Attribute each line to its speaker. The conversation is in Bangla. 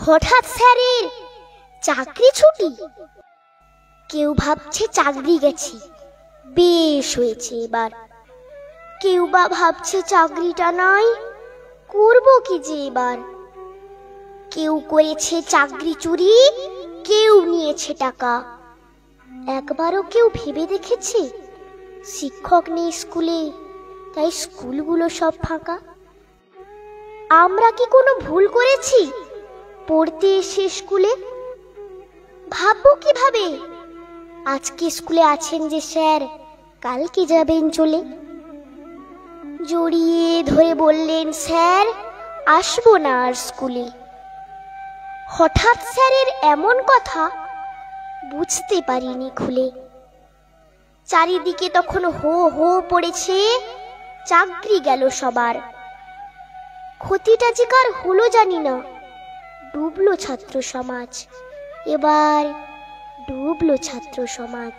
Speaker 1: হঠাৎ স্যারের চাকরি ছুটি। কেউ ভাবছে চাকরি গেছে, বেশ হয়েছে এবার। কেউ বা ভাবছে চাকরিটা নাই, করব কি যে এবার। কেউ করেছে চাকরি চুরি, কেউ নিয়েছে টাকা। একবারও কেউ ভেবে দেখেছে শিক্ষক নেই স্কুলে, তাই স্কুলগুলো সব ফাঁকা? আমরা কি কোনো ভুল করেছি পড়তে এসে স্কুলে? ভাববো কিভাবে আজকে স্কুলে আছেন যে স্যার, কালকে যাবেন চলে। জড়িয়ে ধরে বললেন, স্যার আসবো না আর স্কুলে। হঠাৎ স্যারের এমন কথা বুঝতে পারিনি খুলে। চারিদিকে তখন হো হো পড়েছে, চাকরি গেল সবার। ক্ষতিটা যে কার হলো জানি না, ডুবলো ছাত্র সমাজ, এবার ডুবলো ছাত্র সমাজ।